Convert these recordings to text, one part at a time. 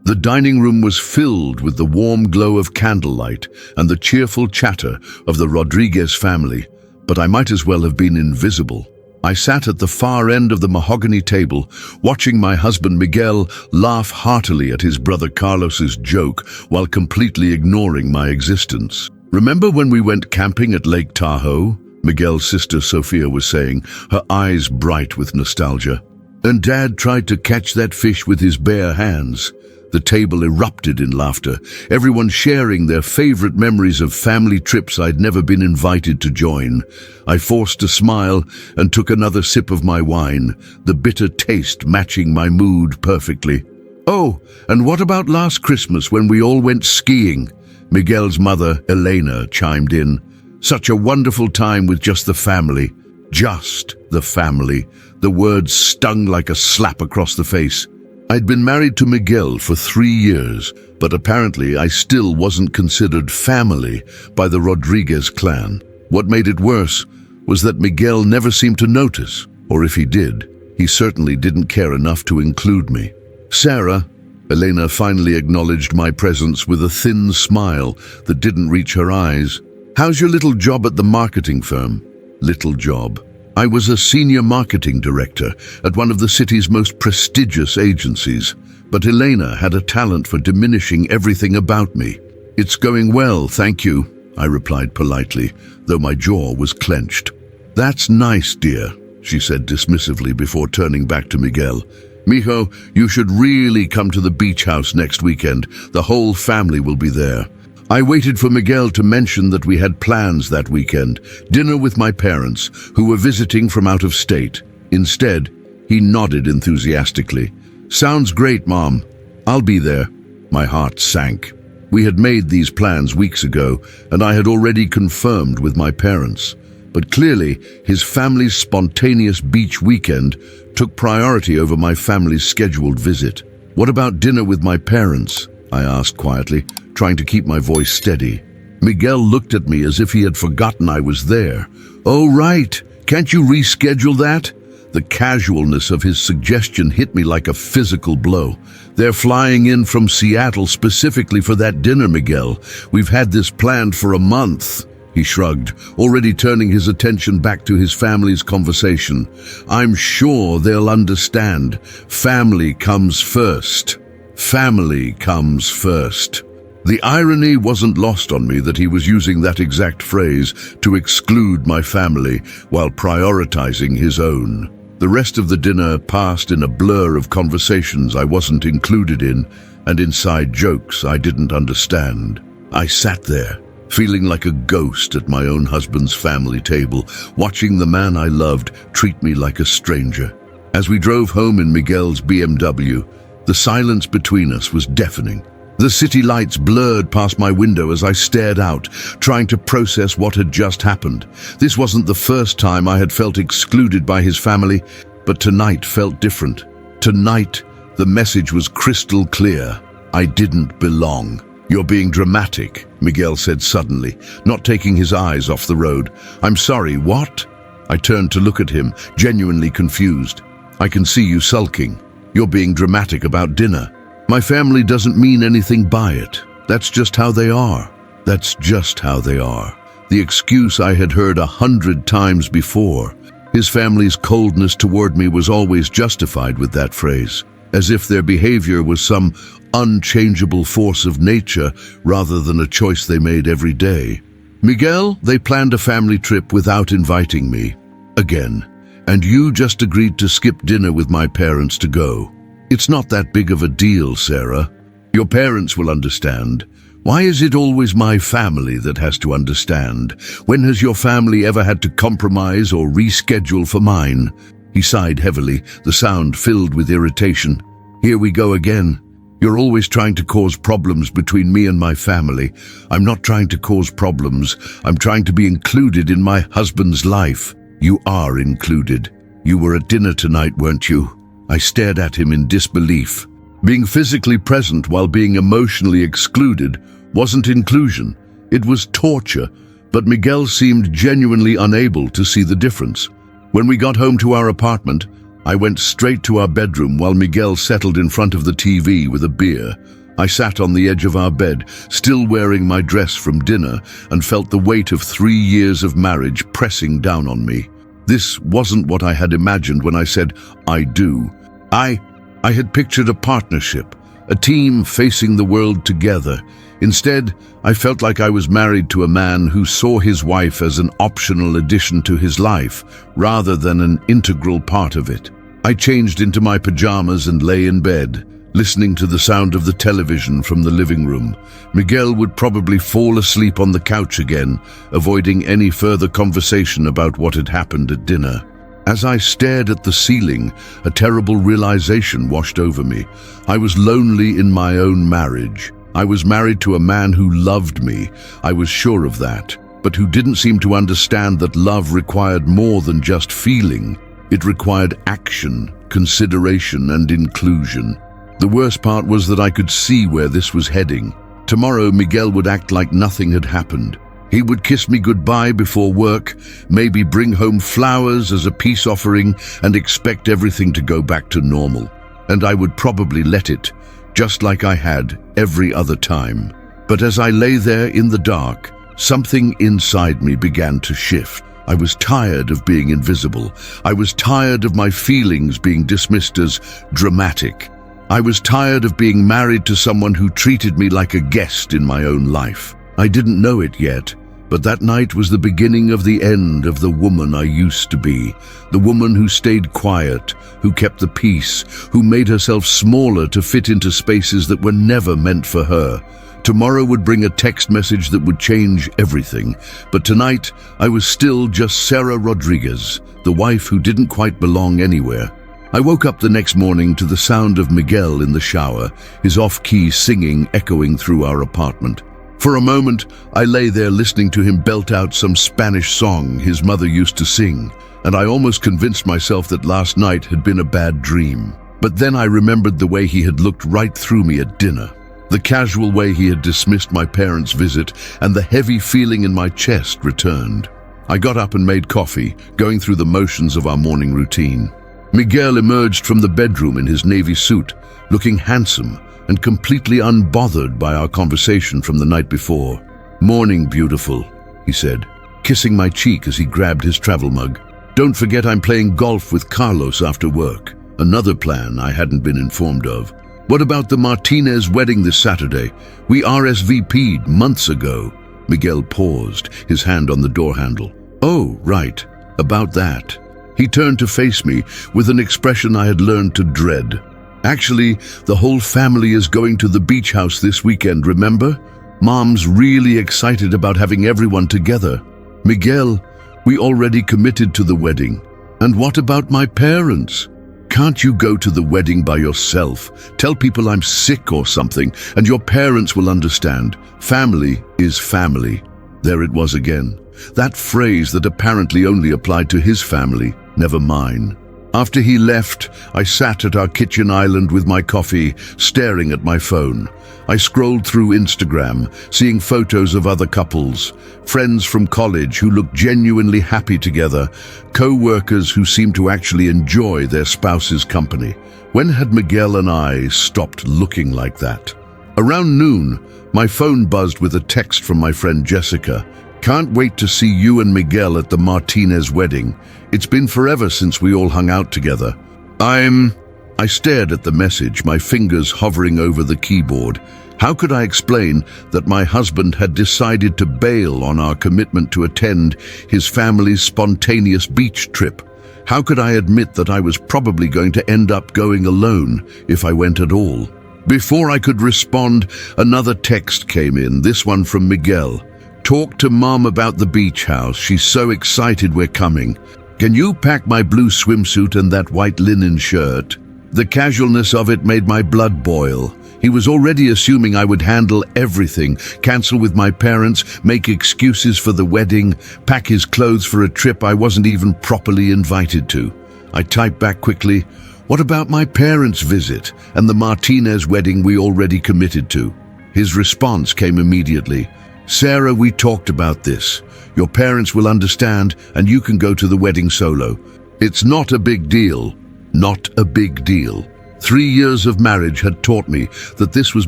The dining room was filled with the warm glow of candlelight and the cheerful chatter of the Rodriguez family, but I might as well have been invisible. I sat at the far end of the mahogany table, watching my husband Miguel laugh heartily at his brother Carlos's joke while completely ignoring my existence. "Remember when we went camping at Lake Tahoe?" Miguel's sister Sofia was saying, her eyes bright with nostalgia. "And Dad tried to catch that fish with his bare hands." The table erupted in laughter, everyone sharing their favorite memories of family trips I'd never been invited to join. I forced a smile and took another sip of my wine, the bitter taste matching my mood perfectly. "Oh, and what about last Christmas when we all went skiing?" Miguel's mother, Elena, chimed in. "Such a wonderful time with just the family." Just the family. The words stung like a slap across the face. I'd been married to Miguel for 3 years, but apparently I still wasn't considered family by the Rodriguez clan. What made it worse was that Miguel never seemed to notice, or if he did, he certainly didn't care enough to include me. "Sarah," Elena finally acknowledged my presence with a thin smile that didn't reach her eyes. "How's your little job at the marketing firm?" Little job. I was a senior marketing director at one of the city's most prestigious agencies, but Elena had a talent for diminishing everything about me. "It's going well, thank you," I replied politely, though my jaw was clenched. "That's nice, dear," she said dismissively before turning back to Miguel. "Mijo, you should really come to the beach house next weekend. The whole family will be there." I waited for Miguel to mention that we had plans that weekend, dinner with my parents, who were visiting from out of state. Instead, he nodded enthusiastically. "Sounds great, Mom. I'll be there." My heart sank. We had made these plans weeks ago, and I had already confirmed with my parents. But clearly, his family's spontaneous beach weekend took priority over my family's scheduled visit. "What about dinner with my parents?" I asked quietly, trying to keep my voice steady. Miguel looked at me as if he had forgotten I was there. "Oh, right. Can't you reschedule that?" The casualness of his suggestion hit me like a physical blow. "They're flying in from Seattle specifically for that dinner, Miguel. We've had this planned for a month." He shrugged, already turning his attention back to his family's conversation. "I'm sure they'll understand. Family comes first. Family comes first." The irony wasn't lost on me that he was using that exact phrase to exclude my family while prioritizing his own. The rest of the dinner passed in a blur of conversations I wasn't included in and inside jokes I didn't understand. I sat there, feeling like a ghost at my own husband's family table, watching the man I loved treat me like a stranger. As we drove home in Miguel's BMW, the silence between us was deafening. The city lights blurred past my window as I stared out, trying to process what had just happened. This wasn't the first time I had felt excluded by his family, but tonight felt different. Tonight, the message was crystal clear. I didn't belong. "You're being dramatic," Miguel said suddenly, not taking his eyes off the road. "I'm sorry, what?" I turned to look at him, genuinely confused. "I can see you sulking. You're being dramatic about dinner." "My family doesn't mean anything by it. That's just how they are. That's just how they are." The excuse I had heard 100 times before. His family's coldness toward me was always justified with that phrase, as if their behavior was some unchangeable force of nature rather than a choice they made every day. "Miguel, they planned a family trip without inviting me. Again. And you just agreed to skip dinner with my parents to go. It's not that big of a deal, Sarah. Your parents will understand. Why is it always my family that has to understand? When has your family ever had to compromise or reschedule for mine?" He sighed heavily, the sound filled with irritation. "Here we go again. You're always trying to cause problems between me and my family. I'm not trying to cause problems. I'm trying to be included in my husband's life." "You are included. You were at dinner tonight, weren't you?" I stared at him in disbelief. Being physically present while being emotionally excluded wasn't inclusion. It was torture, but Miguel seemed genuinely unable to see the difference. When we got home to our apartment, I went straight to our bedroom while Miguel settled in front of the TV with a beer. I sat on the edge of our bed, still wearing my dress from dinner, and felt the weight of 3 years of marriage pressing down on me. This wasn't what I had imagined when I said, I do. I had pictured a partnership, a team facing the world together. Instead, I felt like I was married to a man who saw his wife as an optional addition to his life, rather than an integral part of it. I changed into my pajamas and lay in bed, listening to the sound of the television from the living room. Miguel would probably fall asleep on the couch again, avoiding any further conversation about what had happened at dinner. As I stared at the ceiling, a terrible realization washed over me. I was lonely in my own marriage. I was married to a man who loved me, I was sure of that, but who didn't seem to understand that love required more than just feeling. It required action, consideration, and inclusion. The worst part was that I could see where this was heading. Tomorrow, Miguel would act like nothing had happened. He would kiss me goodbye before work, maybe bring home flowers as a peace offering, and expect everything to go back to normal. And I would probably let it, just like I had every other time. But as I lay there in the dark, something inside me began to shift. I was tired of being invisible. I was tired of my feelings being dismissed as dramatic. I was tired of being married to someone who treated me like a guest in my own life. I didn't know it yet, but that night was the beginning of the end of the woman I used to be. The woman who stayed quiet, who kept the peace, who made herself smaller to fit into spaces that were never meant for her. Tomorrow would bring a text message that would change everything, but tonight I was still just Sarah Rodriguez, the wife who didn't quite belong anywhere. I woke up the next morning to the sound of Miguel in the shower, his off-key singing echoing through our apartment. For a moment, I lay there listening to him belt out some Spanish song his mother used to sing, and I almost convinced myself that last night had been a bad dream. But then I remembered the way he had looked right through me at dinner, the casual way he had dismissed my parents' visit, and the heavy feeling in my chest returned. I got up and made coffee, going through the motions of our morning routine. Miguel emerged from the bedroom in his navy suit, looking handsome and completely unbothered by our conversation from the night before. "Morning, beautiful," he said, kissing my cheek as he grabbed his travel mug. "Don't forget I'm playing golf with Carlos after work." Another plan I hadn't been informed of. "What about the Martinez wedding this Saturday? We RSVP'd months ago." Miguel paused, his hand on the door handle. "Oh, right, about that." He turned to face me with an expression I had learned to dread. "Actually, the whole family is going to the beach house this weekend, remember? Mom's really excited about having everyone together." "Miguel, we already committed to the wedding. And what about my parents? Can't you go to the wedding by yourself? Tell people I'm sick or something, and your parents will understand. Family is family." There it was again. That phrase that apparently only applied to his family, never mine. After he left, I sat at our kitchen island with my coffee, staring at my phone. I scrolled through Instagram, seeing photos of other couples, friends from college who looked genuinely happy together, co-workers who seemed to actually enjoy their spouse's company. When had Miguel and I stopped looking like that? Around noon, my phone buzzed with a text from my friend Jessica. "Can't wait to see you and Miguel at the Martinez wedding. It's been forever since we all hung out together." I stared at the message, my fingers hovering over the keyboard. How could I explain that my husband had decided to bail on our commitment to attend his family's spontaneous beach trip? How could I admit that I was probably going to end up going alone if I went at all? Before I could respond, another text came in, this one from Miguel. "Talk to Mom about the beach house. She's so excited we're coming. Can you pack my blue swimsuit and that white linen shirt?" The casualness of it made my blood boil. He was already assuming I would handle everything, cancel with my parents, make excuses for the wedding, pack his clothes for a trip I wasn't even properly invited to. I typed back quickly, "What about my parents' visit and the Martinez wedding we already committed to?" His response came immediately. "Sarah, we talked about this. Your parents will understand and you can go to the wedding solo. It's not a big deal." Not a big deal. 3 years of marriage had taught me that this was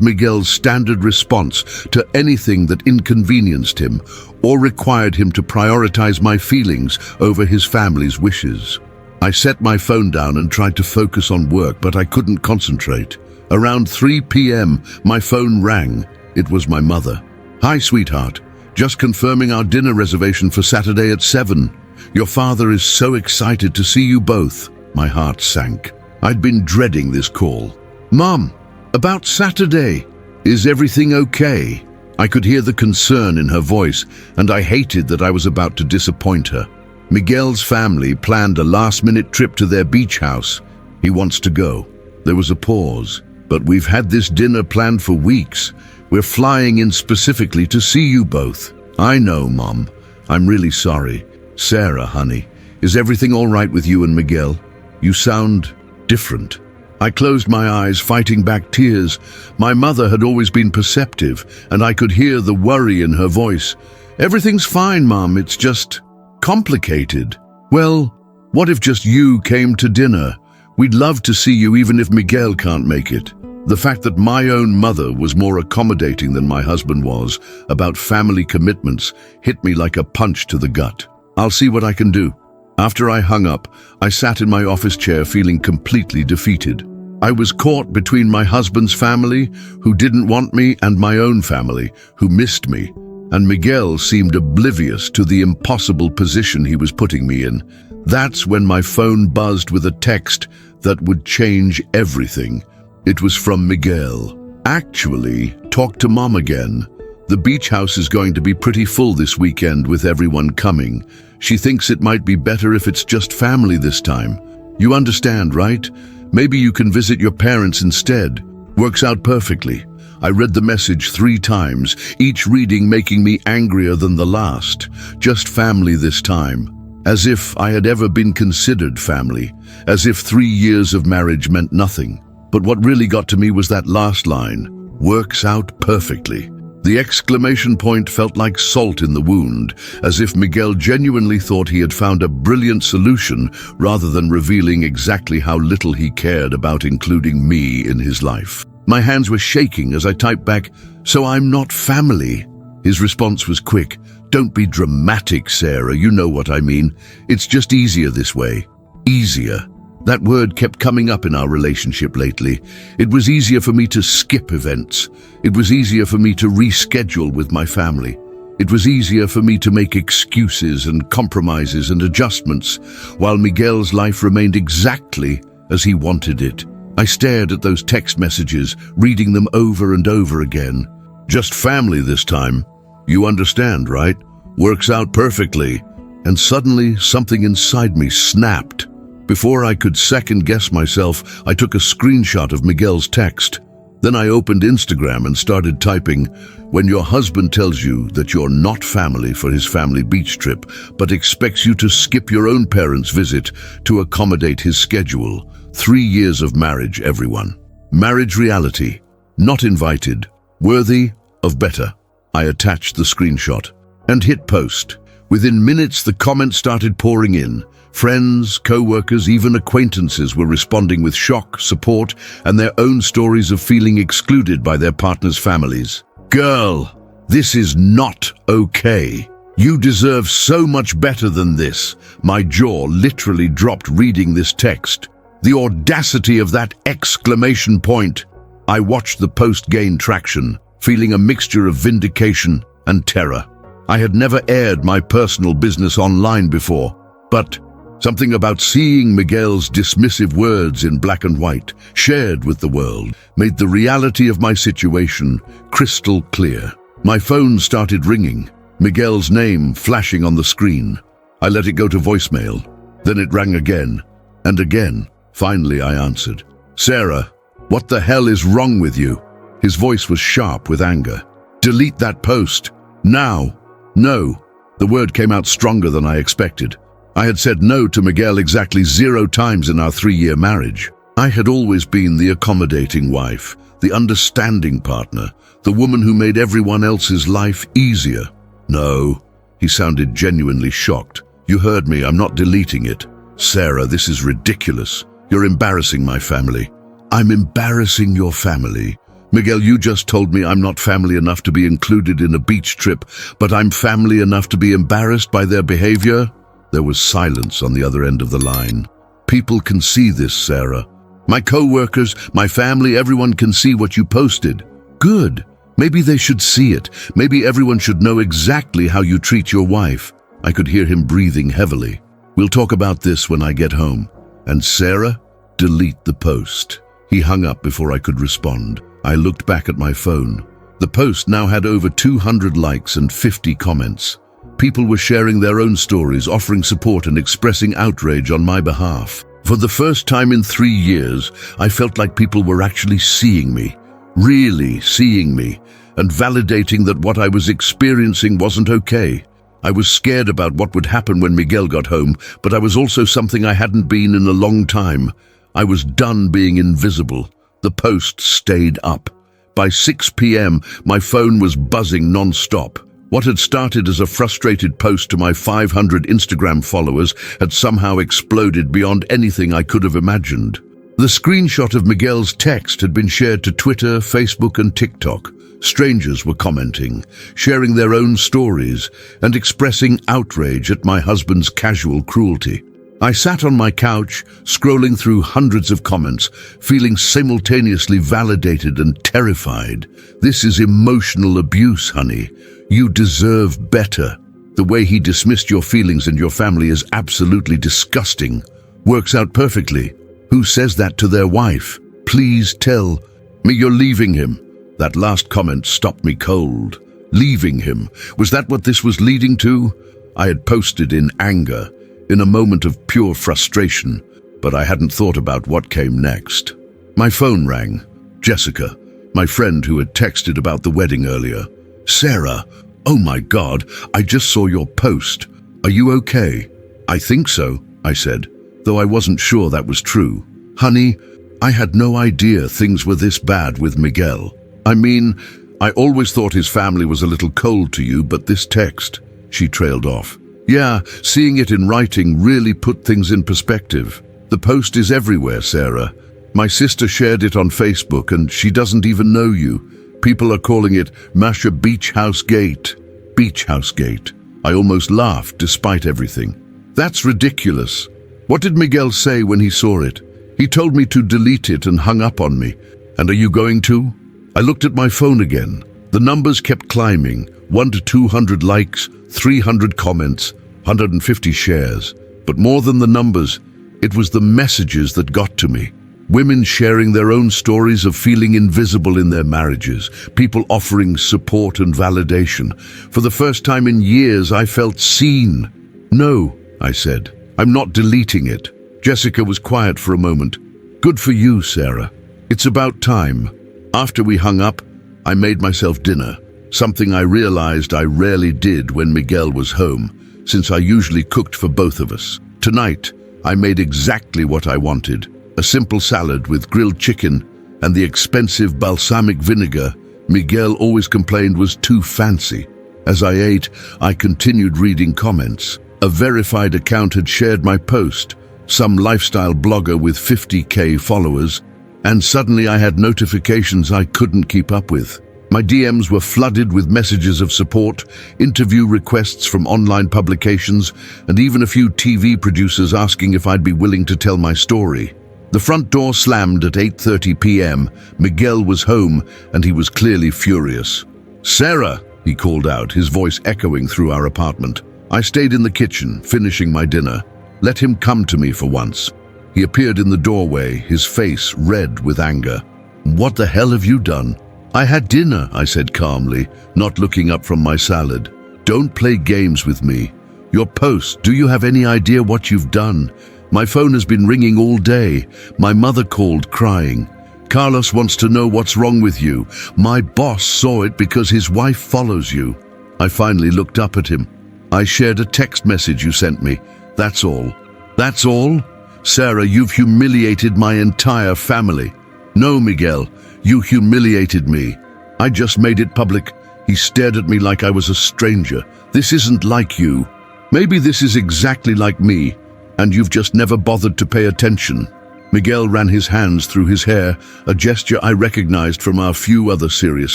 Miguel's standard response to anything that inconvenienced him or required him to prioritize my feelings over his family's wishes. I set my phone down and tried to focus on work, but I couldn't concentrate. Around 3 p.m., my phone rang. It was my mother. "Hi, sweetheart. Just confirming our dinner reservation for Saturday at 7. Your father is so excited to see you both." My heart sank. I'd been dreading this call. "Mom, about Saturday. Is everything okay?" I could hear the concern in her voice, and I hated that I was about to disappoint her. Miguel's family planned a last-minute trip to their beach house. He wants to go. There was a pause. "But we've had this dinner planned for weeks. We're flying in specifically to see you both." "I know, Mom. I'm really sorry." "Sarah, honey, is everything all right with you and Miguel? You sound different." I closed my eyes, fighting back tears. My mother had always been perceptive, and I could hear the worry in her voice. "Everything's fine, Mom. It's just complicated." "Well, what if just you came to dinner? We'd love to see you even if Miguel can't make it." The fact that my own mother was more accommodating than my husband was about family commitments hit me like a punch to the gut. "I'll see what I can do." After I hung up, I sat in my office chair feeling completely defeated. I was caught between my husband's family, who didn't want me, and my own family, who missed me. And Miguel seemed oblivious to the impossible position he was putting me in. That's when my phone buzzed with a text that would change everything. It was from Miguel. "Actually, talk to Mom again. The beach house is going to be pretty full this weekend with everyone coming. She thinks it might be better if it's just family this time. You understand, right? Maybe you can visit your parents instead. Works out perfectly." I read the message 3 times, each reading making me angrier than the last. Just family this time. As if I had ever been considered family. As if 3 years of marriage meant nothing. But what really got to me was that last line. Works out perfectly. The exclamation point felt like salt in the wound, as if Miguel genuinely thought he had found a brilliant solution rather than revealing exactly how little he cared about including me in his life. My hands were shaking as I typed back, "So I'm not family?" His response was quick. "Don't be dramatic, Sarah, you know what I mean. It's just easier this way." Easier. That word kept coming up in our relationship lately. It was easier for me to skip events. It was easier for me to reschedule with my family. It was easier for me to make excuses and compromises and adjustments, while Miguel's life remained exactly as he wanted it. I stared at those text messages, reading them over and over again. "Just family this time. You understand, right? Works out perfectly." And suddenly, something inside me snapped. Before I could second-guess myself, I took a screenshot of Miguel's text. Then I opened Instagram and started typing, "When your husband tells you that you're not family for his family beach trip, but expects you to skip your own parents' visit to accommodate his schedule. 3 years of marriage, everyone. Marriage reality. Not invited. Worthy of better." I attached the screenshot and hit post. Within minutes, the comments started pouring in. Friends, co-workers, even acquaintances were responding with shock, support, and their own stories of feeling excluded by their partners' families. "Girl, this is not okay. You deserve so much better than this." My jaw literally dropped reading this text. The audacity of that exclamation point. I watched the post gain traction, feeling a mixture of vindication and terror. I had never aired my personal business online before, but something about seeing Miguel's dismissive words in black and white, shared with the world, made the reality of my situation crystal clear. My phone started ringing, Miguel's name flashing on the screen. I let it go to voicemail. Then it rang again, and again. Finally, I answered. "Sarah, what the hell is wrong with you?" His voice was sharp with anger. "Delete that post. Now." "No." The word came out stronger than I expected. I had said no to Miguel exactly 0 times in our 3-year marriage. I had always been the accommodating wife, the understanding partner, the woman who made everyone else's life easier. "No." He sounded genuinely shocked. "You heard me. I'm not deleting it." "Sarah, this is ridiculous. You're embarrassing my family. I'm embarrassing your family. Miguel, you just told me I'm not family enough to be included in a beach trip, but I'm family enough to be embarrassed by their behavior? There was silence on the other end of the line. People can see this, Sarah. My co-workers, my family, everyone can see what you posted. Good. Maybe they should see it. Maybe everyone should know exactly how you treat your wife. I could hear him breathing heavily. We'll talk about this when I get home. And Sarah, delete the post. He hung up before I could respond. I looked back at my phone. The post now had over 200 likes and 50 comments. People were sharing their own stories, offering support and expressing outrage on my behalf. For the first time in 3 years, I felt like people were actually seeing me, really seeing me, and validating that what I was experiencing wasn't okay. I was scared about what would happen when Miguel got home, but I was also something I hadn't been in a long time. I was done being invisible. The post stayed up. By 6 p.m., my phone was buzzing non-stop. What had started as a frustrated post to my 500 Instagram followers had somehow exploded beyond anything I could have imagined. The screenshot of Miguel's text had been shared to Twitter, Facebook, and TikTok. Strangers were commenting, sharing their own stories, and expressing outrage at my husband's casual cruelty. I sat on my couch, scrolling through hundreds of comments, feeling simultaneously validated and terrified. This is emotional abuse, honey. You deserve better. The way he dismissed your feelings and your family is absolutely disgusting. Works out perfectly. Who says that to their wife? Please tell me you're leaving him. That last comment stopped me cold. Leaving him. Was that what this was leading to? I had posted in anger, in a moment of pure frustration, but I hadn't thought about what came next. My phone rang. Jessica, my friend who had texted about the wedding earlier. Sarah, oh my God, I just saw your post. Are you okay? I think so, I said, though I wasn't sure that was true. Honey, I had no idea things were this bad with Miguel. I mean, I always thought his family was a little cold to you, but this text, she trailed off. Yeah, seeing it in writing really put things in perspective. The post is everywhere, Sarah. My sister shared it on Facebook and she doesn't even know you. People are calling it Masha Beach House Gate. Beach House Gate. I almost laughed despite everything. That's ridiculous. What did Miguel say when he saw it? He told me to delete it and hung up on me. And are you going to? I looked at my phone again. The numbers kept climbing. 1 to 200 likes, 300 comments, 150 shares. But more than the numbers, it was the messages that got to me. Women sharing their own stories of feeling invisible in their marriages, people offering support and validation. For the first time in years, I felt seen. No, I said, I'm not deleting it. Jessica was quiet for a moment. Good for you, Sarah. It's about time. After we hung up, I made myself dinner, something I realized I rarely did when Miguel was home, since I usually cooked for both of us. Tonight, I made exactly what I wanted. A simple salad with grilled chicken and the expensive balsamic vinegar Miguel always complained was too fancy. As I ate, I continued reading comments. A verified account had shared my post, some lifestyle blogger with 50K followers, and suddenly I had notifications I couldn't keep up with. My DMs were flooded with messages of support, interview requests from online publications, and even a few TV producers asking if I'd be willing to tell my story. The front door slammed at 8:30 p.m. Miguel was home, and he was clearly furious. "Sarah," he called out, his voice echoing through our apartment. I stayed in the kitchen, finishing my dinner. Let him come to me for once. He appeared in the doorway, his face red with anger. "What the hell have you done?" "I had dinner," I said calmly, not looking up from my salad. "Don't play games with me. Your post, do you have any idea what you've done? My phone has been ringing all day. My mother called crying. Carlos wants to know what's wrong with you. My boss saw it because his wife follows you." I finally looked up at him. "I shared a text message you sent me. That's all." "That's all? Sarah, you've humiliated my entire family." "No, Miguel, you humiliated me. I just made it public." He stared at me like I was a stranger. "This isn't like you. Maybe this is exactly like me, and you've just never bothered to pay attention." Miguel ran his hands through his hair, a gesture I recognized from our few other serious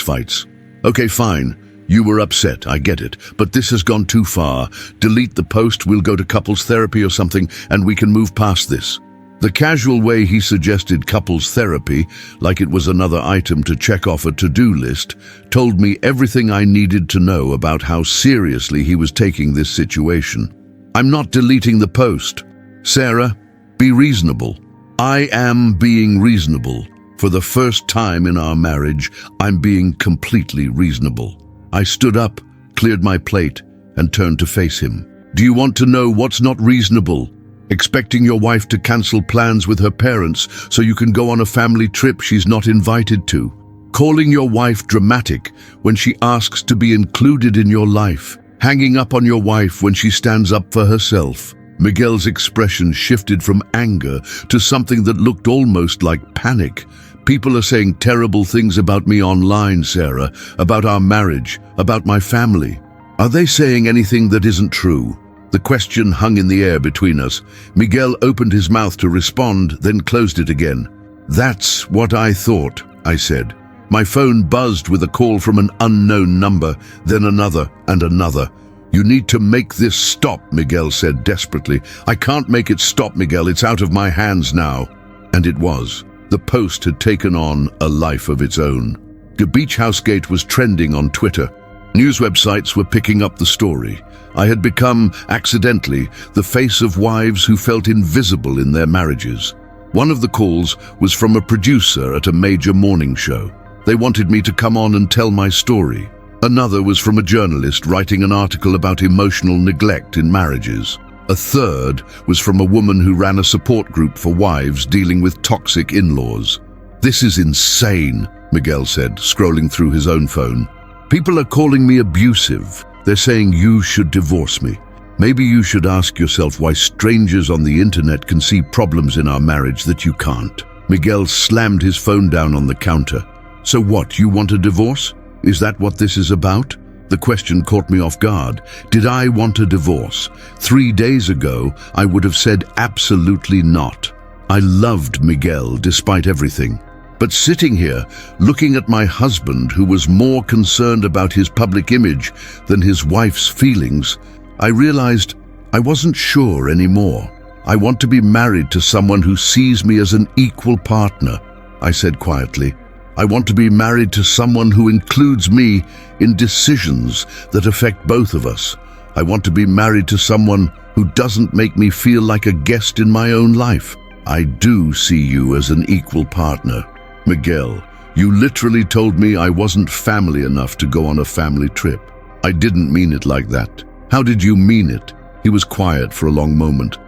fights. Okay, fine. You were upset, I get it, but this has gone too far. Delete the post, we'll go to couples therapy or something, and we can move past this. The casual way he suggested couples therapy, like it was another item to check off a to-do list, told me everything I needed to know about how seriously he was taking this situation. I'm not deleting the post. Sarah, be reasonable. I am being reasonable. For the first time in our marriage, I'm being completely reasonable. I stood up, cleared my plate, and turned to face him. Do you want to know what's not reasonable? Expecting your wife to cancel plans with her parents so you can go on a family trip she's not invited to. Calling your wife dramatic when she asks to be included in your life. Hanging up on your wife when she stands up for herself. Miguel's expression shifted from anger to something that looked almost like panic. People are saying terrible things about me online, Sarah, about our marriage, about my family. Are they saying anything that isn't true? The question hung in the air between us. Miguel opened his mouth to respond, then closed it again. That's what I thought, I said. My phone buzzed with a call from an unknown number, then another and another. You need to make this stop, Miguel said desperately. I can't make it stop, Miguel. It's out of my hands now. And it was. The post had taken on a life of its own. The Beach House Gate was trending on Twitter. News websites were picking up the story. I had become, accidentally, the face of wives who felt invisible in their marriages. One of the calls was from a producer at a major morning show. They wanted me to come on and tell my story. Another was from a journalist writing an article about emotional neglect in marriages. A third was from a woman who ran a support group for wives dealing with toxic in-laws. This is insane, Miguel said, scrolling through his own phone. People are calling me abusive. They're saying you should divorce me. Maybe you should ask yourself why strangers on the internet can see problems in our marriage that you can't. Miguel slammed his phone down on the counter. So what, you want a divorce? Is that what this is about? The question caught me off guard. Did I want a divorce? 3 days ago, I would have said absolutely not. I loved Miguel despite everything. But sitting here, looking at my husband who was more concerned about his public image than his wife's feelings, I realized I wasn't sure anymore. I want to be married to someone who sees me as an equal partner, I said quietly. I want to be married to someone who includes me in decisions that affect both of us. I want to be married to someone who doesn't make me feel like a guest in my own life. I do see you as an equal partner. Miguel, you literally told me I wasn't family enough to go on a family trip. I didn't mean it like that. How did you mean it? He was quiet for a long moment.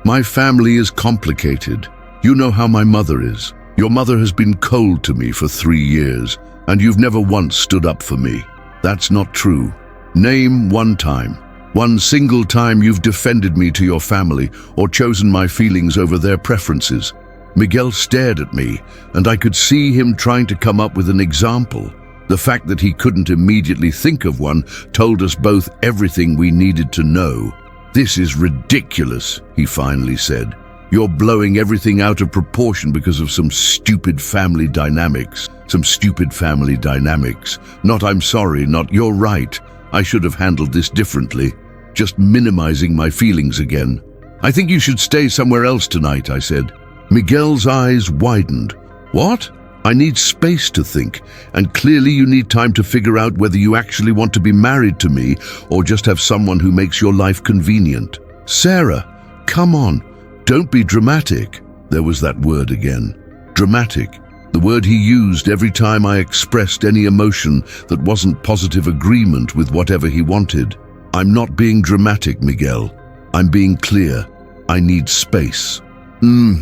My family is complicated. You know how my mother is. Your mother has been cold to me for 3 years, and you've never once stood up for me. That's not true. Name one time. One single time you've defended me to your family or chosen my feelings over their preferences. Miguel stared at me, and I could see him trying to come up with an example. The fact that he couldn't immediately think of one told us both everything we needed to know. This is ridiculous, he finally said. You're blowing everything out of proportion because of some stupid family dynamics. Not I'm sorry, not you're right. I should have handled this differently. Just minimizing my feelings again. I think you should stay somewhere else tonight, I said. Miguel's eyes widened. What? I need space to think, and clearly you need time to figure out whether you actually want to be married to me or just have someone who makes your life convenient. Sarah, come on. Don't be dramatic. There was that word again. Dramatic. The word he used every time I expressed any emotion that wasn't positive agreement with whatever he wanted. I'm not being dramatic, Miguel. I'm being clear. I need space.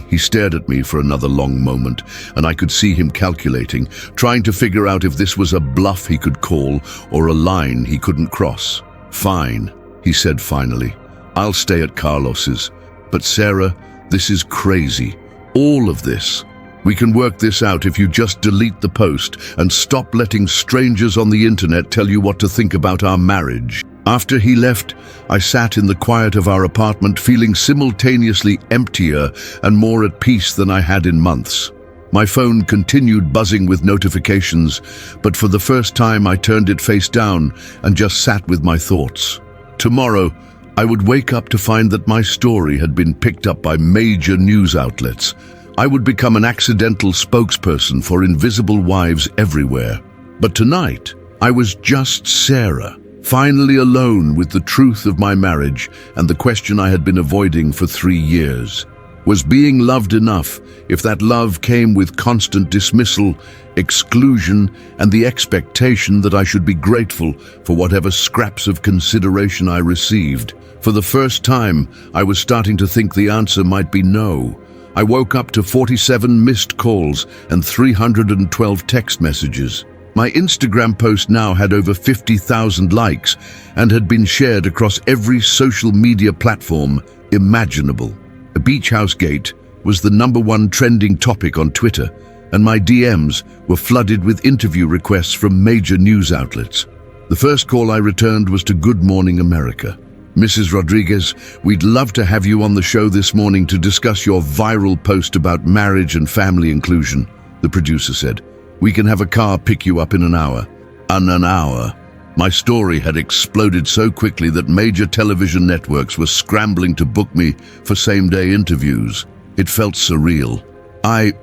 He stared at me for another long moment, and I could see him calculating, trying to figure out if this was a bluff he could call or a line he couldn't cross. Fine, he said finally. I'll stay at Carlos's. But Sarah, this is crazy. All of this. We can work this out if you just delete the post and stop letting strangers on the internet tell you what to think about our marriage. After he left, I sat in the quiet of our apartment feeling simultaneously emptier and more at peace than I had in months. My phone continued buzzing with notifications, but for the first time I turned it face down and just sat with my thoughts. Tomorrow, I would wake up to find that my story had been picked up by major news outlets. I would become an accidental spokesperson for invisible wives everywhere. But tonight, I was just Sarah, finally alone with the truth of my marriage and the question I had been avoiding for 3 years. Was being loved enough if that love came with constant dismissal, exclusion, and the expectation that I should be grateful for whatever scraps of consideration I received? For the first time, I was starting to think the answer might be no. I woke up to 47 missed calls and 312 text messages. My Instagram post now had over 50,000 likes and had been shared across every social media platform imaginable. A beach house gate was the #1 trending topic on Twitter, and my DMs were flooded with interview requests from major news outlets. The first call I returned was to Good Morning America. "Mrs. Rodriguez, we'd love to have you on the show this morning to discuss your viral post about marriage and family inclusion," the producer said. "We can have a car pick you up in an hour." An hour. My story had exploded so quickly that major television networks were scrambling to book me for same-day interviews. It felt surreal. I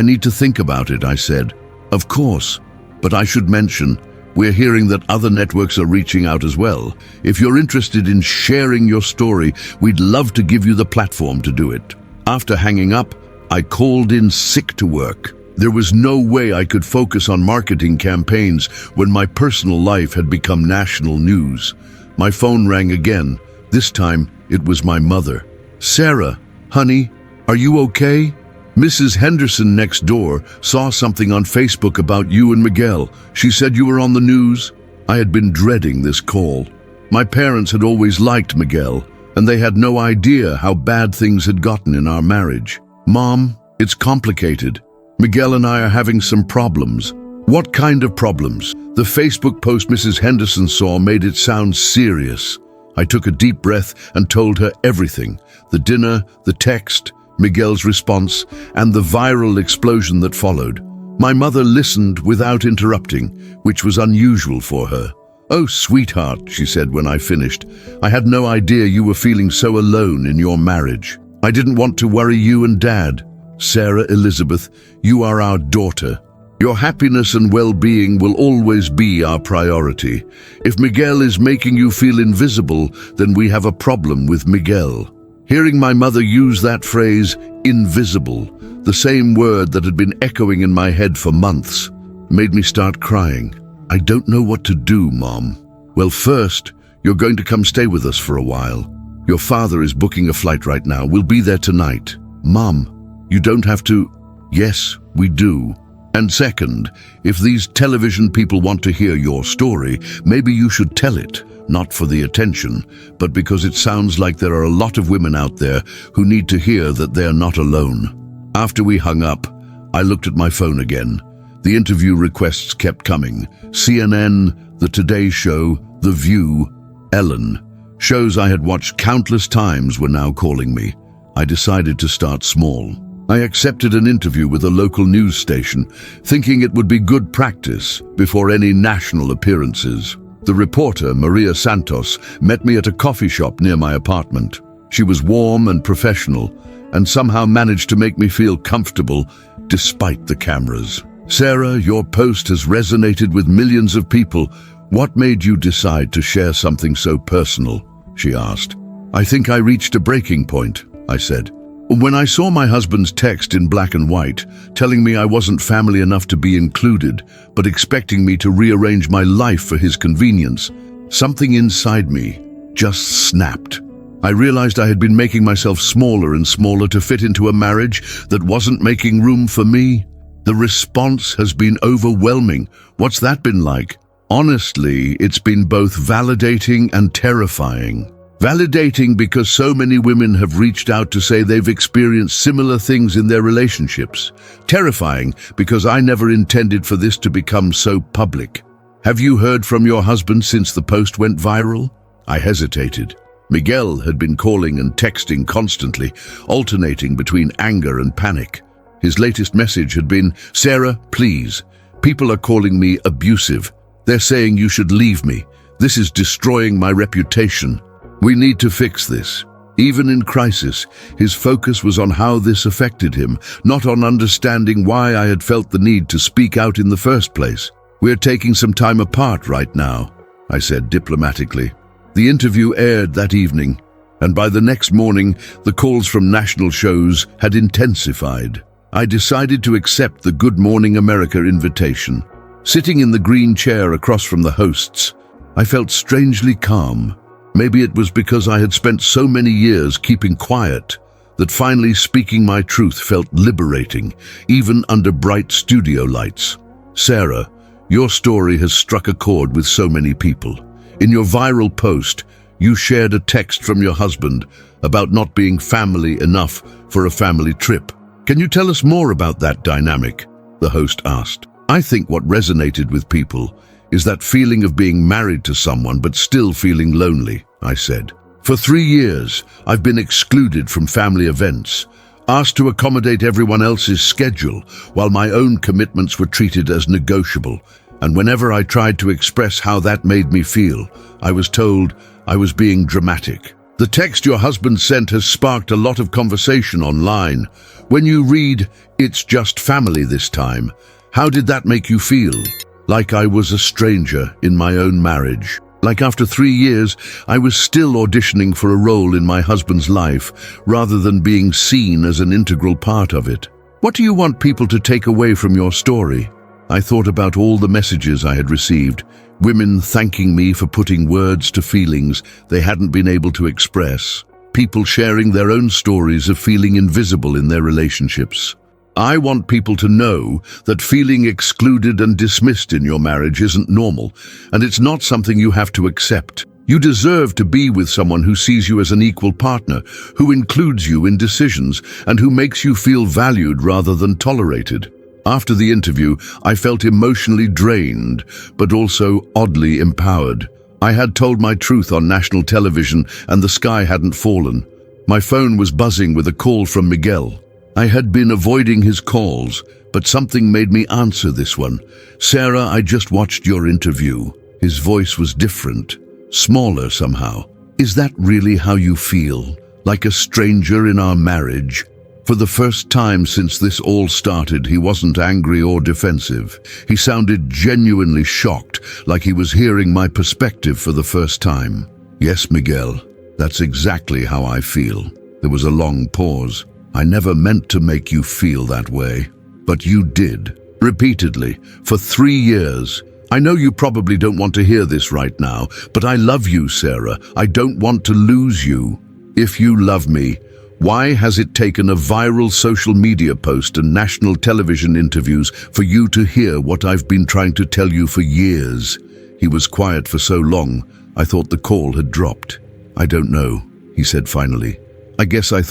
need to think about it," I said. "Of course, but I should mention, we're hearing that other networks are reaching out as well. If you're interested in sharing your story, we'd love to give you the platform to do it." After hanging up, I called in sick to work. There was no way I could focus on marketing campaigns when my personal life had become national news. My phone rang again. This time, it was my mother. "Sarah, honey, are you okay? Mrs. Henderson next door saw something on Facebook about you and Miguel. She said you were on the news." I had been dreading this call. My parents had always liked Miguel, and they had no idea how bad things had gotten in our marriage. "Mom, it's complicated. Miguel and I are having some problems." "What kind of problems?" The Facebook post Mrs. Henderson saw made it sound serious. I took a deep breath and told her everything: the dinner, the text, Miguel's response, and the viral explosion that followed. My mother listened without interrupting, which was unusual for her. "Oh, sweetheart," she said when I finished, "I had no idea you were feeling so alone in your marriage. I didn't want to worry you and Dad. Sarah Elizabeth, you are our daughter. Your happiness and well-being will always be our priority. If Miguel is making you feel invisible, then we have a problem with Miguel." Hearing my mother use that phrase, invisible, the same word that had been echoing in my head for months, made me start crying. "I don't know what to do, Mom." "Well, first, you're going to come stay with us for a while. Your father is booking a flight right now. We'll be there tonight." "Mom, you don't have to." "Yes, we do. And second, if these television people want to hear your story, maybe you should tell it, not for the attention, but because it sounds like there are a lot of women out there who need to hear that they're not alone." After we hung up, I looked at my phone again. The interview requests kept coming. CNN, The Today Show, The View, Ellen. Shows I had watched countless times were now calling me. I decided to start small. I accepted an interview with a local news station, thinking it would be good practice before any national appearances. The reporter, Maria Santos, met me at a coffee shop near my apartment. She was warm and professional, and somehow managed to make me feel comfortable despite the cameras. "Sarah, your post has resonated with millions of people. What made you decide to share something so personal?" she asked. "I think I reached a breaking point," I said. "When I saw my husband's text in black and white, telling me I wasn't family enough to be included, but expecting me to rearrange my life for his convenience, something inside me just snapped. I realized I had been making myself smaller and smaller to fit into a marriage that wasn't making room for me. The response has been overwhelming. What's that been like? Honestly, it's been both validating and terrifying. Validating because so many women have reached out to say they've experienced similar things in their relationships. Terrifying because I never intended for this to become so public. Have you heard from your husband since the post went viral?" I hesitated. Miguel had been calling and texting constantly, alternating between anger and panic. His latest message had been, "Sarah, please. People are calling me abusive. They're saying you should leave me. This is destroying my reputation. We need to fix this." Even in crisis, his focus was on how this affected him, not on understanding why I had felt the need to speak out in the first place. "We're taking some time apart right now," I said diplomatically. The interview aired that evening, and by the next morning, the calls from national shows had intensified. I decided to accept the Good Morning America invitation. Sitting in the green chair across from the hosts, I felt strangely calm. Maybe it was because I had spent so many years keeping quiet that finally speaking my truth felt liberating, even under bright studio lights. "Sarah, your story has struck a chord with so many people. In your viral post, you shared a text from your husband about not being family enough for a family trip. Can you tell us more about that dynamic?" the host asked. "I think what resonated with people is that feeling of being married to someone but still feeling lonely," I said. "For 3 years, I've been excluded from family events, asked to accommodate everyone else's schedule, while my own commitments were treated as negotiable. And whenever I tried to express how that made me feel, I was told I was being dramatic." The text your husband sent has sparked a lot of conversation online. When you read, "It's just family this time," how did that make you feel? Like I was a stranger in my own marriage. Like after 3 years, I was still auditioning for a role in my husband's life, rather than being seen as an integral part of it. What do you want people to take away from your story? I thought about all the messages I had received, women thanking me for putting words to feelings they hadn't been able to express, people sharing their own stories of feeling invisible in their relationships. I want people to know that feeling excluded and dismissed in your marriage isn't normal, and it's not something you have to accept. You deserve to be with someone who sees you as an equal partner, who includes you in decisions, and who makes you feel valued rather than tolerated. After the interview, I felt emotionally drained, but also oddly empowered. I had told my truth on national television, and the sky hadn't fallen. My phone was buzzing with a call from Miguel. I had been avoiding his calls, but something made me answer this one. "Sarah, I just watched your interview." His voice was different, smaller somehow. "Is that really how you feel? Like a stranger in our marriage?" For the first time since this all started, he wasn't angry or defensive. He sounded genuinely shocked, like he was hearing my perspective for the first time. "Yes, Miguel, that's exactly how I feel." There was a long pause. "I never meant to make you feel that way, but you did, repeatedly, for 3 years. I know you probably don't want to hear this right now, but I love you, Sarah. I don't want to lose you. If you love me, why has it taken a viral social media post and national television interviews for you to hear what I've been trying to tell you for years?" He was quiet for so long, I thought the call had dropped. "I don't know," he said finally. "I guess I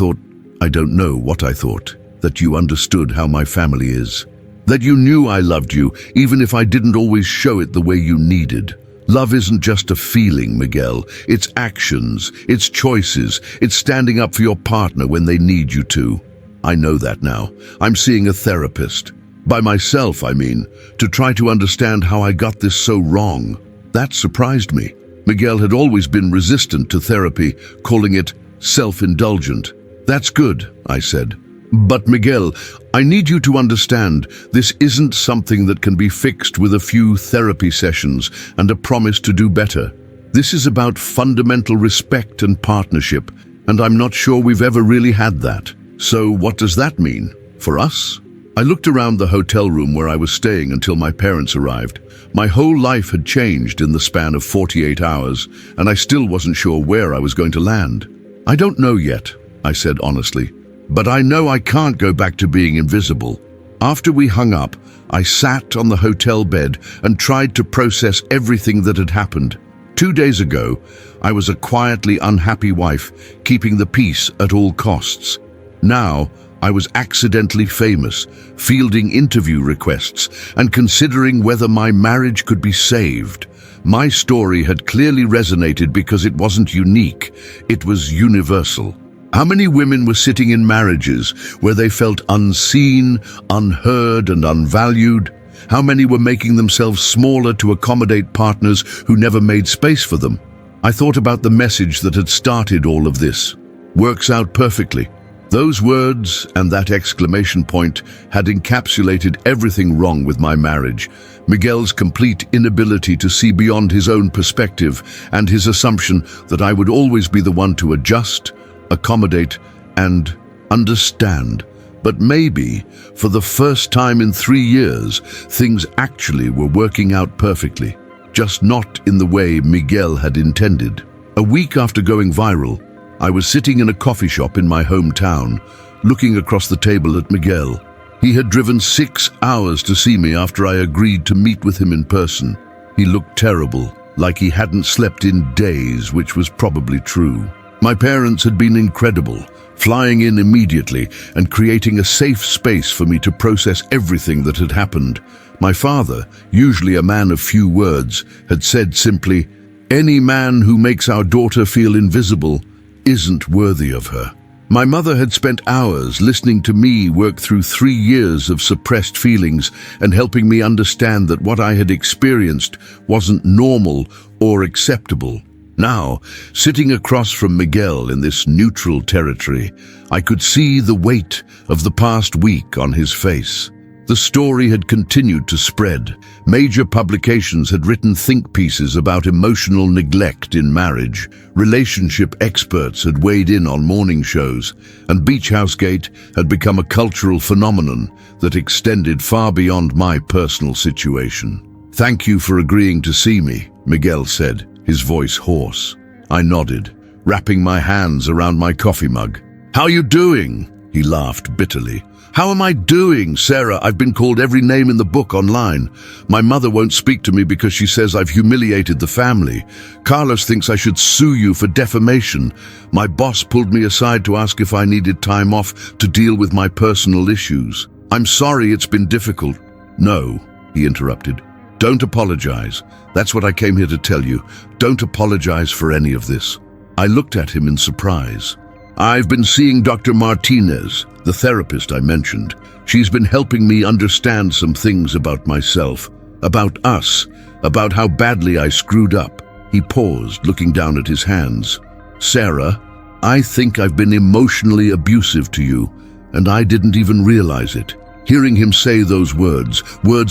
don't know what I thought. That you understood how my family is. That you knew I loved you, even if I didn't always show it the way you needed. Love isn't just a feeling, Miguel. It's actions, it's choices, it's standing up for your partner when they need you to. I know that now. I'm seeing a therapist. By myself, I mean, to try to understand how I got this so wrong." That surprised me. Miguel had always been resistant to therapy, calling it self-indulgent. "That's good," I said. "But Miguel, I need you to understand, this isn't something that can be fixed with a few therapy sessions and a promise to do better. This is about fundamental respect and partnership, and I'm not sure we've ever really had that. So what does that mean for us?" I looked around the hotel room where I was staying until my parents arrived. My whole life had changed in the span of 48 hours, and I still wasn't sure where I was going to land. "I don't know yet," I said honestly, "but I know I can't go back to being invisible." After we hung up, I sat on the hotel bed and tried to process everything that had happened. 2 days ago, I was a quietly unhappy wife, keeping the peace at all costs. Now, I was accidentally famous, fielding interview requests, and considering whether my marriage could be saved. My story had clearly resonated because it wasn't unique, it was universal. How many women were sitting in marriages where they felt unseen, unheard, and unvalued? How many were making themselves smaller to accommodate partners who never made space for them? I thought about the message that had started all of this. Works out perfectly. Those words and that exclamation point had encapsulated everything wrong with my marriage. Miguel's complete inability to see beyond his own perspective and his assumption that I would always be the one to adjust, accommodate, and understand. But maybe, for the first time in 3 years, things actually were working out perfectly, just not in the way Miguel had intended. A week after going viral, I was sitting in a coffee shop in my hometown, looking across the table at Miguel. He had driven 6 hours to see me after I agreed to meet with him in person. He looked terrible, like he hadn't slept in days, which was probably true. My parents had been incredible, flying in immediately and creating a safe space for me to process everything that had happened. My father, usually a man of few words, had said simply, "Any man who makes our daughter feel invisible isn't worthy of her." My mother had spent hours listening to me work through 3 years of suppressed feelings and helping me understand that what I had experienced wasn't normal or acceptable. Now, sitting across from Miguel in this neutral territory, I could see the weight of the past week on his face. The story had continued to spread. Major publications had written think pieces about emotional neglect in marriage. Relationship experts had weighed in on morning shows, and Beach House Gate had become a cultural phenomenon that extended far beyond my personal situation. "Thank you for agreeing to see me," Miguel said, his voice hoarse. I nodded, wrapping my hands around my coffee mug. "How you doing?" He laughed bitterly. "How am I doing, Sarah? I've been called every name in the book online. My mother won't speak to me because she says I've humiliated the family. Carlos thinks I should sue you for defamation. My boss pulled me aside to ask if I needed time off to deal with my personal issues. I'm sorry it's been difficult." "No," he interrupted. "Don't apologize. That's what I came here to tell you. Don't apologize for any of this." I looked at him in surprise. "I've been seeing Dr. Martinez, the therapist I mentioned. She's been helping me understand some things about myself, about us, about how badly I screwed up." He paused, looking down at his hands. "Sarah, I think I've been emotionally abusive to you, and I didn't even realize it." Hearing him say those words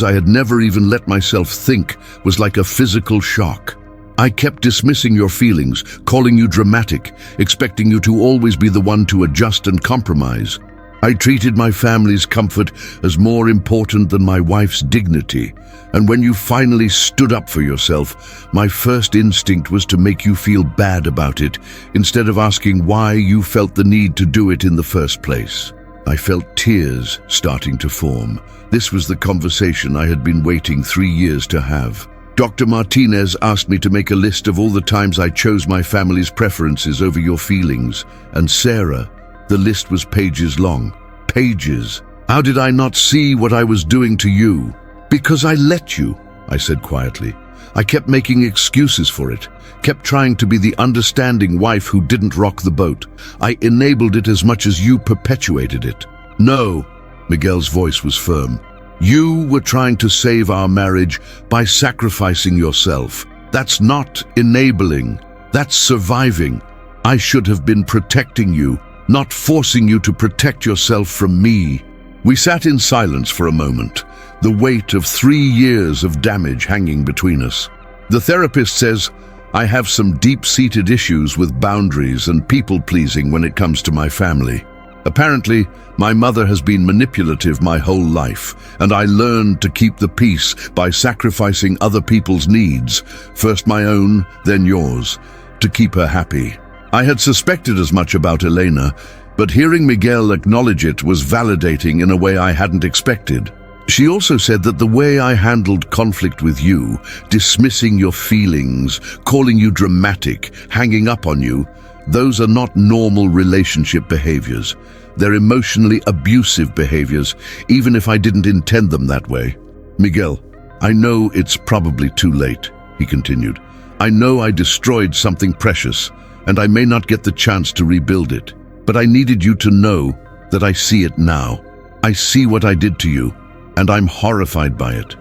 I had never even let myself think, was like a physical shock. "I kept dismissing your feelings, calling you dramatic, expecting you to always be the one to adjust and compromise. I treated my family's comfort as more important than my wife's dignity. And when you finally stood up for yourself, my first instinct was to make you feel bad about it, instead of asking why you felt the need to do it in the first place." I felt tears starting to form. This was the conversation I had been waiting 3 years to have. "Dr. Martinez asked me to make a list of all the times I chose my family's preferences over your feelings. And Sarah, the list was pages long. Pages. How did I not see what I was doing to you?" "Because I let you," I said quietly. "I kept making excuses for it, kept trying to be the understanding wife who didn't rock the boat. I enabled it as much as you perpetuated it." "No," Miguel's voice was firm. "You were trying to save our marriage by sacrificing yourself. That's not enabling. That's surviving. I should have been protecting you, not forcing you to protect yourself from me." We sat in silence for a moment, the weight of 3 years of damage hanging between us. The therapist says, "I have some deep-seated issues with boundaries and people-pleasing when it comes to my family. Apparently, my mother has been manipulative my whole life, and I learned to keep the peace by sacrificing other people's needs, first my own, then yours, to keep her happy." I had suspected as much about Elena, but hearing Miguel acknowledge it was validating in a way I hadn't expected. She also said that the way I handled conflict with you, dismissing your feelings, calling you dramatic, hanging up on you, Those are not normal relationship behaviors. They're emotionally abusive behaviors, even if I didn't intend them that way. Miguel, I know it's probably too late, he continued. I know I destroyed something precious, and I may not get the chance to rebuild it. But I needed you to know that I see it now. I see what I did to you, and I'm horrified by it.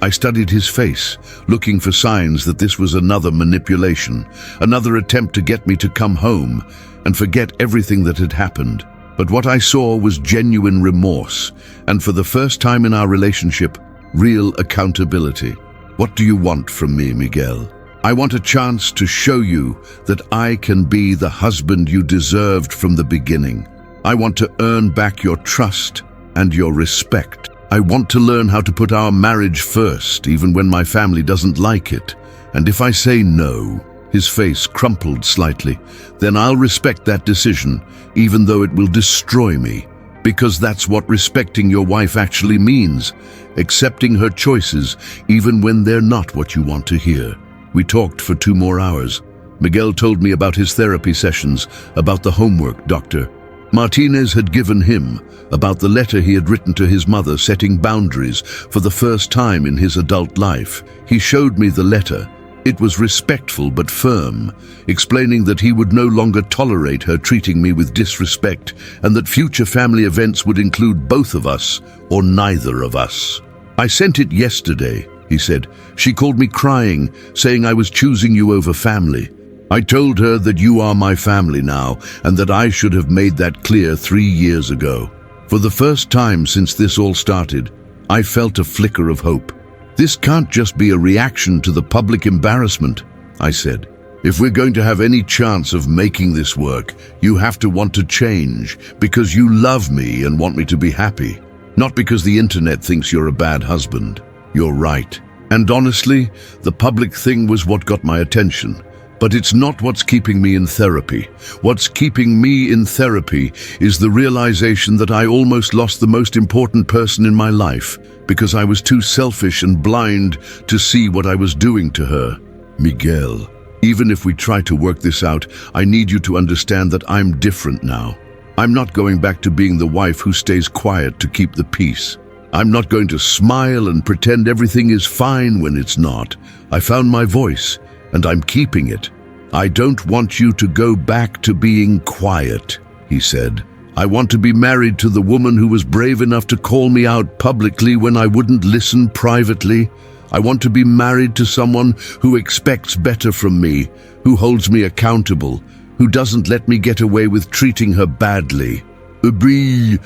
I studied his face, looking for signs that this was another manipulation, another attempt to get me to come home and forget everything that had happened. But what I saw was genuine remorse, and for the first time in our relationship, real accountability. What do you want from me, Miguel? I want a chance to show you that I can be the husband you deserved from the beginning. I want to earn back your trust and your respect. I want to learn how to put our marriage first, even when my family doesn't like it. And if I say no, his face crumpled slightly, then I'll respect that decision, even though it will destroy me. Because that's what respecting your wife actually means, accepting her choices, even when they're not what you want to hear. We talked for 2 more hours. Miguel told me about his therapy sessions, about the homework Dr. Martinez had given him, about the letter he had written to his mother setting boundaries for the first time in his adult life. He showed me the letter. It was respectful but firm, explaining that he would no longer tolerate her treating me with disrespect and that future family events would include both of us or neither of us. I sent it yesterday, he said. She called me crying, saying I was choosing you over family. I told her that you are my family now and that I should have made that clear 3 years ago. For the first time since this all started, I felt a flicker of hope. This can't just be a reaction to the public embarrassment, I said. If we're going to have any chance of making this work, you have to want to change because you love me and want me to be happy. Not because the internet thinks you're a bad husband. You're right. And honestly, the public thing was what got my attention. But it's not what's keeping me in therapy. What's keeping me in therapy is the realization that I almost lost the most important person in my life because I was too selfish and blind to see what I was doing to her. Miguel, even if we try to work this out, I need you to understand that I'm different now. I'm not going back to being the wife who stays quiet to keep the peace. I'm not going to smile and pretend everything is fine when it's not. I found my voice, and I'm keeping it. I don't want you to go back to being quiet, he said. I want to be married to the woman who was brave enough to call me out publicly when I wouldn't listen privately. I want to be married to someone who expects better from me, who holds me accountable, who doesn't let me get away with treating her badly. We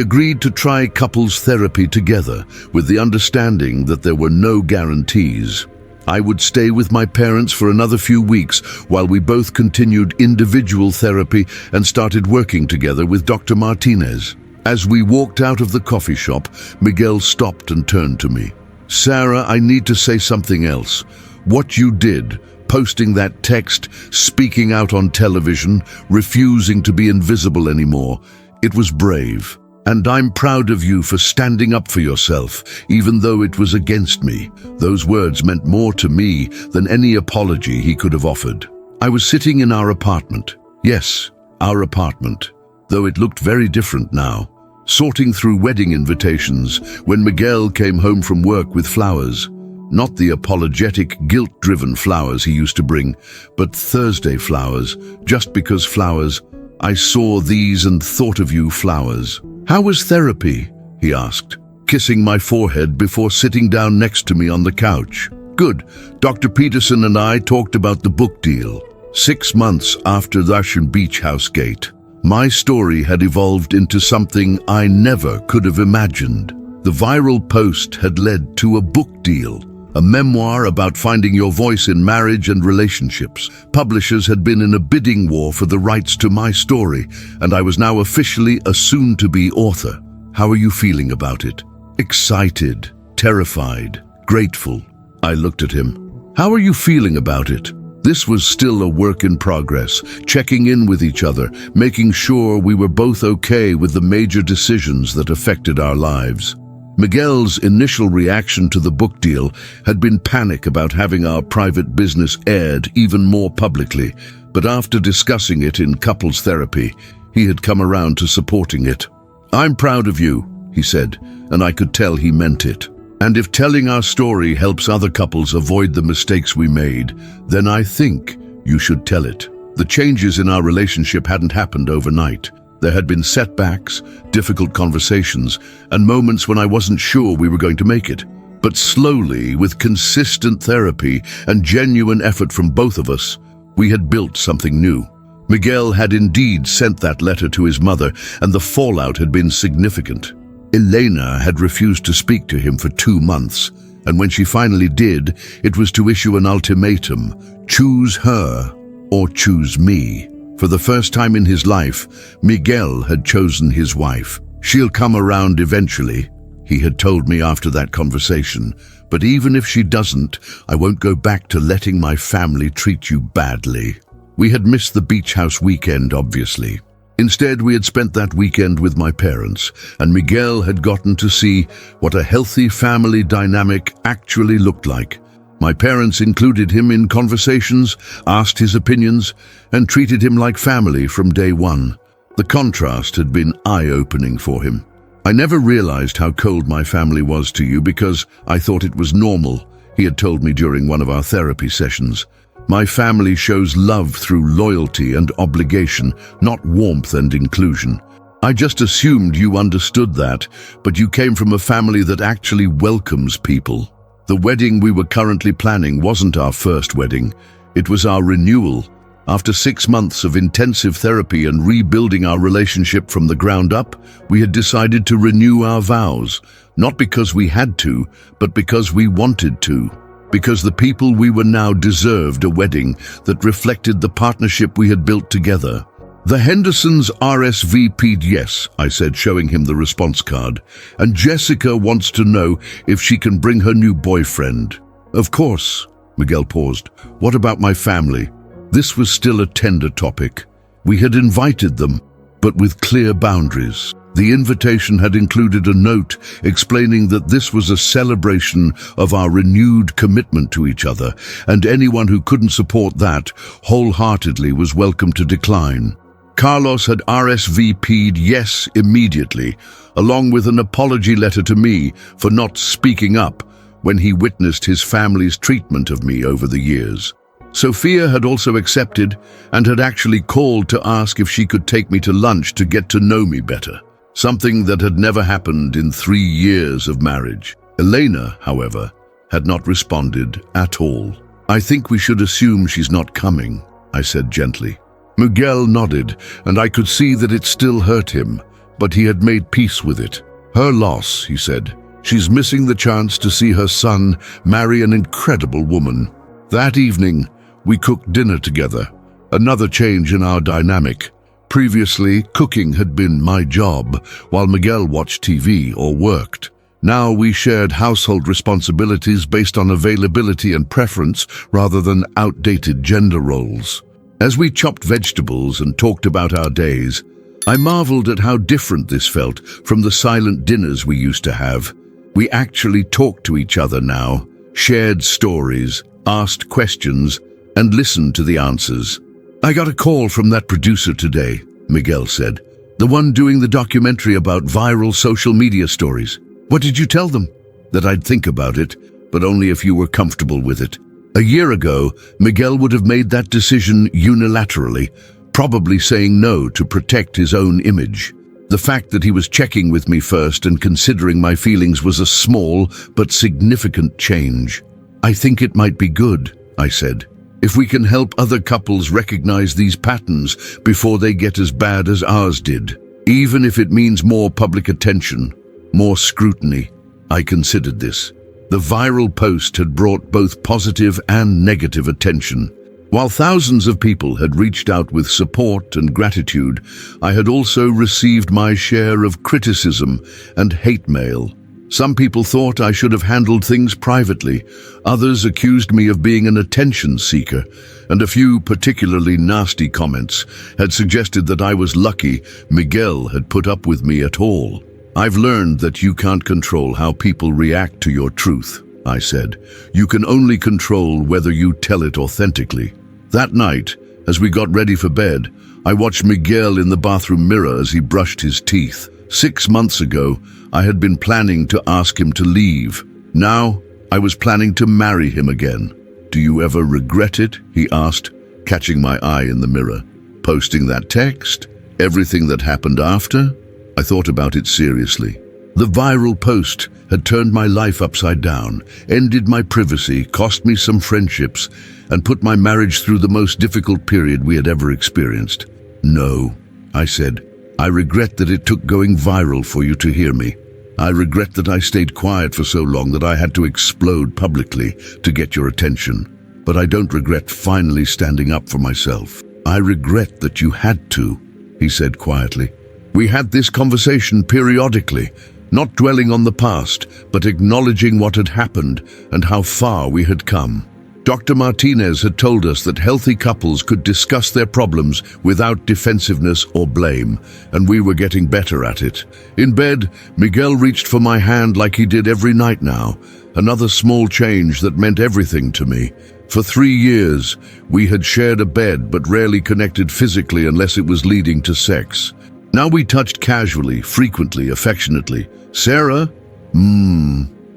agreed to try couples therapy together with the understanding that there were no guarantees. I would stay with my parents for another few weeks while we both continued individual therapy and started working together with Dr. Martinez. As we walked out of the coffee shop, Miguel stopped and turned to me. Sarah, I need to say something else. What you did, posting that text, speaking out on television, refusing to be invisible anymore, it was brave. And I'm proud of you for standing up for yourself, even though it was against me. Those words meant more to me than any apology he could have offered. I was sitting in our apartment. Yes, our apartment, though it looked very different now, sorting through wedding invitations when Miguel came home from work with flowers. Not the apologetic, guilt-driven flowers he used to bring, but Thursday flowers, just because flowers. I saw these and thought of you flowers. How was therapy? He asked, kissing my forehead before sitting down next to me on the couch. Good. Dr. Peterson and I talked about the book deal. 6 months after the Russian Beach House Gate, my story had evolved into something I never could have imagined. The viral post had led to a book deal, a memoir about finding your voice in marriage and relationships. Publishers had been in a bidding war for the rights to my story, and I was now officially a soon-to-be author. How are you feeling about it? Excited, terrified, grateful. I looked at him. How are you feeling about it? This was still a work in progress, checking in with each other, making sure we were both okay with the major decisions that affected our lives. Miguel's initial reaction to the book deal had been panic about having our private business aired even more publicly, but after discussing it in couples therapy, he had come around to supporting it. "I'm proud of you," he said, and I could tell he meant it. "And if telling our story helps other couples avoid the mistakes we made, then I think you should tell it." The changes in our relationship hadn't happened overnight. There had been setbacks, difficult conversations, and moments when I wasn't sure we were going to make it. But slowly, with consistent therapy and genuine effort from both of us, we had built something new. Miguel had indeed sent that letter to his mother, and the fallout had been significant. Elena had refused to speak to him for 2 months, and when she finally did, it was to issue an ultimatum: choose her or choose me. For the first time in his life, Miguel had chosen his wife. "She'll come around eventually," he had told me after that conversation. "But even if she doesn't, I won't go back to letting my family treat you badly." We had missed the beach house weekend, obviously. Instead, we had spent that weekend with my parents, and Miguel had gotten to see what a healthy family dynamic actually looked like. My parents included him in conversations, asked his opinions, and treated him like family from day one. The contrast had been eye-opening for him. "I never realized how cold my family was to you because I thought it was normal," he had told me during one of our therapy sessions. "My family shows love through loyalty and obligation, not warmth and inclusion. I just assumed you understood that, but you came from a family that actually welcomes people." The wedding we were currently planning wasn't our first wedding. It was our renewal. After 6 months of intensive therapy and rebuilding our relationship from the ground up, we had decided to renew our vows, not because we had to, but because we wanted to. Because the people we were now deserved a wedding that reflected the partnership we had built together. "The Hendersons RSVP'd yes," I said, showing him the response card. "And Jessica wants to know if she can bring her new boyfriend." "Of course." Miguel paused. "What about my family?" This was still a tender topic. We had invited them, but with clear boundaries. The invitation had included a note explaining that this was a celebration of our renewed commitment to each other, and anyone who couldn't support that wholeheartedly was welcome to decline. Carlos had RSVP'd yes immediately, along with an apology letter to me for not speaking up when he witnessed his family's treatment of me over the years. Sophia had also accepted and had actually called to ask if she could take me to lunch to get to know me better, something that had never happened in 3 years of marriage. Elena, however, had not responded at all. "I think we should assume she's not coming," I said gently. Miguel nodded, and I could see that it still hurt him, but he had made peace with it. "Her loss," he said. "She's missing the chance to see her son marry an incredible woman." That evening, we cooked dinner together, another change in our dynamic. Previously, cooking had been my job, while Miguel watched TV or worked. Now we shared household responsibilities based on availability and preference rather than outdated gender roles. As we chopped vegetables and talked about our days, I marveled at how different this felt from the silent dinners we used to have. We actually talked to each other now, shared stories, asked questions, and listened to the answers. "I got a call from that producer today," Miguel said. "The one doing the documentary about viral social media stories. What did you tell them?" "That I'd think about it, but only if you were comfortable with it." A year ago, Miguel would have made that decision unilaterally, probably saying no to protect his own image. The fact that he was checking with me first and considering my feelings was a small but significant change. "I think it might be good," I said, "if we can help other couples recognize these patterns before they get as bad as ours did. Even if it means more public attention, more scrutiny." I considered this. The viral post had brought both positive and negative attention. While thousands of people had reached out with support and gratitude, I had also received my share of criticism and hate mail. Some people thought I should have handled things privately. Others accused me of being an attention seeker, and a few particularly nasty comments had suggested that I was lucky Miguel had put up with me at all. "I've learned that you can't control how people react to your truth," I said. "You can only control whether you tell it authentically." That night, As we got ready for bed, I watched Miguel in the bathroom mirror as he brushed his teeth. 6 months ago, I had been planning to ask him to leave. Now, I was planning to marry him again. "Do you ever regret it?" he asked, catching my eye in the mirror. "Posting that text? Everything that happened after?" I thought about it seriously. The viral post had turned my life upside down, ended my privacy, cost me some friendships, and put my marriage through the most difficult period we had ever experienced. "No," I said. "I regret that it took going viral for you to hear me. I regret that I stayed quiet for so long that I had to explode publicly to get your attention. But I don't regret finally standing up for myself. I regret that you had to," he said quietly. We had this conversation periodically, not dwelling on the past, but acknowledging what had happened and how far we had come. Dr. Martinez had told us that healthy couples could discuss their problems without defensiveness or blame, and we were getting better at it. In bed, Miguel reached for my hand like he did every night now, another small change that meant everything to me. For 3 years, we had shared a bed but rarely connected physically unless it was leading to sex. Now we touched casually, frequently, affectionately. "Sarah?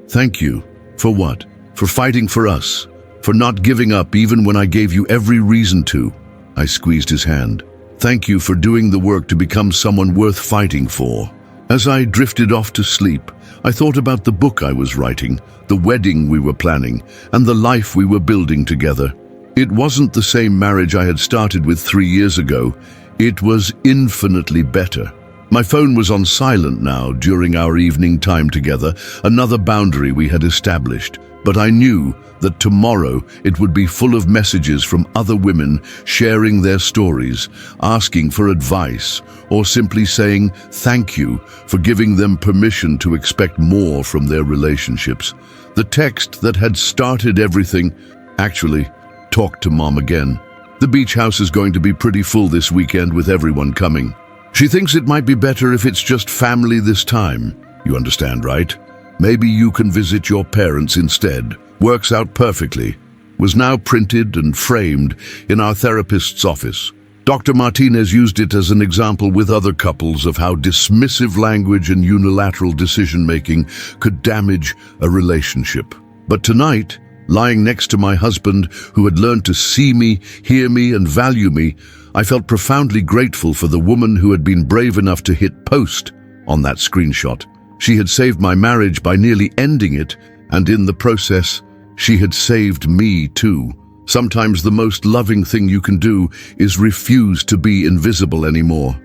Thank you. For what? For fighting for us. For not giving up even when I gave you every reason to." I squeezed his hand. "Thank you for doing the work to become someone worth fighting for." As I drifted off to sleep, I thought about the book I was writing, the wedding we were planning, and the life we were building together. It wasn't the same marriage I had started with 3 years ago. It was infinitely better. My phone was on silent now during our evening time together, another boundary we had established. But I knew that tomorrow it would be full of messages from other women sharing their stories, asking for advice, or simply saying thank you for giving them permission to expect more from their relationships. The text that had started everything actually talked to Mom again. "The beach house is going to be pretty full this weekend with everyone coming. She thinks it might be better if it's just family this time. You understand, right? Maybe you can visit your parents instead. Works out perfectly." Was now printed and framed in our therapist's office. Dr. Martinez used it as an example with other couples of how dismissive language and unilateral decision-making could damage a relationship. But tonight, lying next to my husband, who had learned to see me, hear me, and value me, I felt profoundly grateful for the woman who had been brave enough to hit post on that screenshot. She had saved my marriage by nearly ending it, and in the process, she had saved me too. Sometimes the most loving thing you can do is refuse to be invisible anymore.